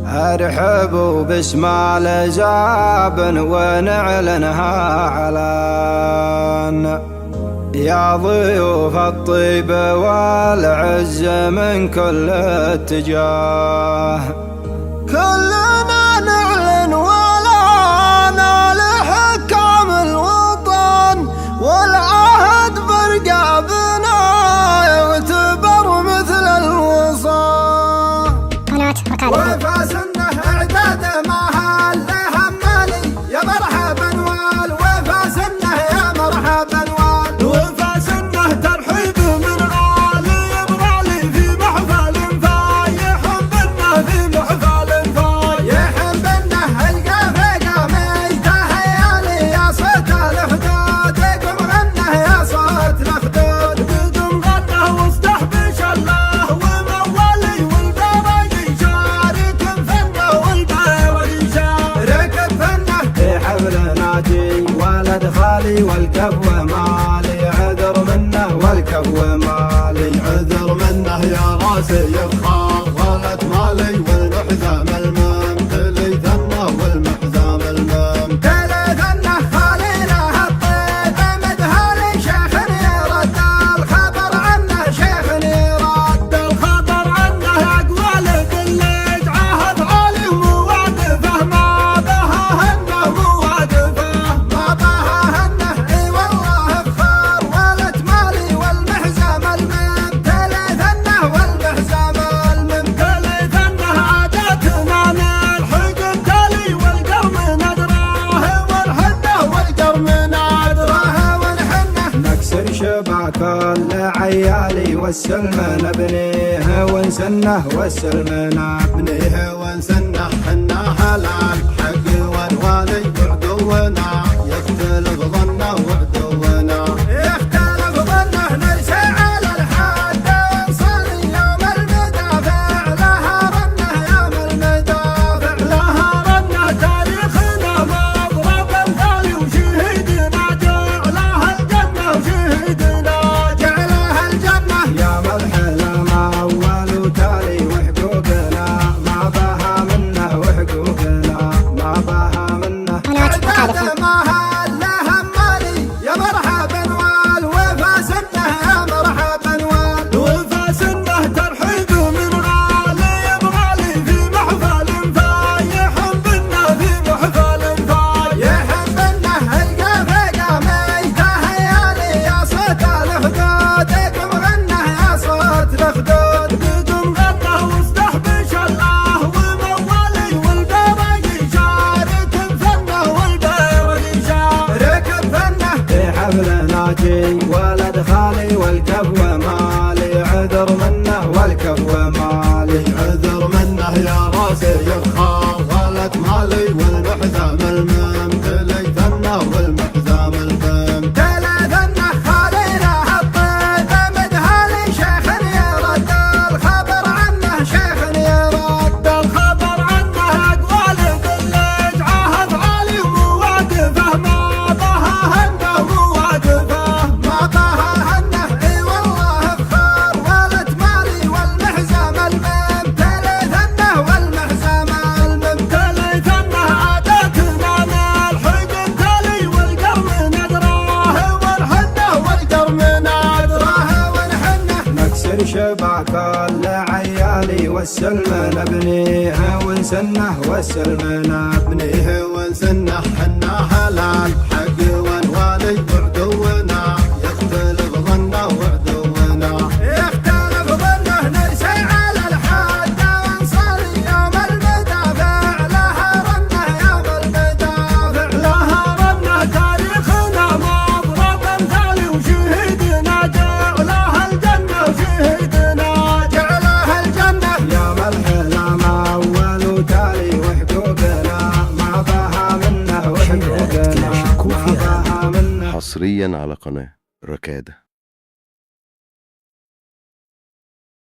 ارحبوا باسم الزاب ونعلنها علان، يا ضيوف الطيب والعز من كل اتجاه. كلنا نعلن ولانا لحكام الوطن، والعهد برقابنا يعتبر مثل الوصال. وفاسنه اعداده ما له مالي، يا مرحبا والوفاسنه يا مرحبا وفاسنه ترحيب من غالي بغالي في محفل فايح بنا في محفل فايح بنا. القافه قاميته يالي يا صوت الخدود، قم غنه يا صوت الخدود، قم غنه واستحبش الله ومولي والبرق يشارك فنه والبرق يشارك فنه. في حفل ناجي ولد خالي والكف مالي، عذر منه والكف مالي، عذر منه يا راسي يبخار ولد مالي، والمحزام الممتلي ثنه والمحزام الممتلي ثنه. خالي له الطيب مدهالي شيخ يرد الخبر عنه، شيخ يرد الخبر عنه. اقوال بالليج عهد عالي وموادفه ما بهاهنه، موادفه ما بهاهنه. اي والله بخار ولد مالي والمحزام الممتلي ثنه، والمحزام الممتلي ثنه. عادتنا نلحق التالي والقرم ندراه، والحنه والقرم ندراه والحنه. نكسر شباك العيالي والسلم نبنيه ونسنه، والسلم نبنيه ونسنه. حنا حلال حق ونوالي وعدونا، يختلف ظنه وعدونا، يختلف ظنه. نرسى على الحد ونصلي يوم المدافع، لها رنه يوم المدافع، لها رنه. تاريخنا مضرب مثالي وشهيدنا جعلها الجنه، وشهيدنا جعلها الجنه. يا ملحنا ما اول وتالي وحقوقنا ما بها منه، وحقوقنا ما بها منه. عدده ما له مالي، يا مرحبا والوفاسنه يا مرحبا والوفاسنه. ترحيب من غالي بغالي في محفل فايح بنا، في محفل فايح بنا. القافه قاميته يالي يا صوت الخدود، قم غنه يا صوت الخدود، قم غنه واستحبش الله ومولي والبرق يشارك فنه، والبرق يشارك فنه. في حفل ناجي ولد خالي والكف مالي، عذر منه والكف مالي، عذر منه يا راسي يبخار ولد مالي، والمحزام الممتلي ثنه، والمحزام الممتلي ثنه. خالي له الطيب مدهالي شيخ يرد الخبر عنه، شيخ يرد الخبر عنه. اقوال بالليج عهد عالي وموادفه ما بهاهنه، موادفه ما بهاهنه. اي والله بخار ولد مالي والمحزام الممتلي ثنه، والمحزام الممتلي ثنه. عادتنا نلحق التالي والقرم ندراه، والحنه والقرم ندراه والحنه. نكسر شباك العيالي والسلم نبنيه ونسنه، والسلم نبنيه ونسنه. حنا حلال حق ونوالي وعدونا، يختلف ظنه وعدونا، يختلف ظنه. نرسى على الحد ونصلي يوم المدافع، لها رنه يوم المدافع، لها رنه. تاريخنا مضرب مثالي وشهيدنا جعلها الجنه، وشهيدنا جعلها الجنه. يا ملحنا ما اول وتالي وحقوقنا ما بها منه، وحقوقنا ما بها منه. حصريا على قناة ركادة.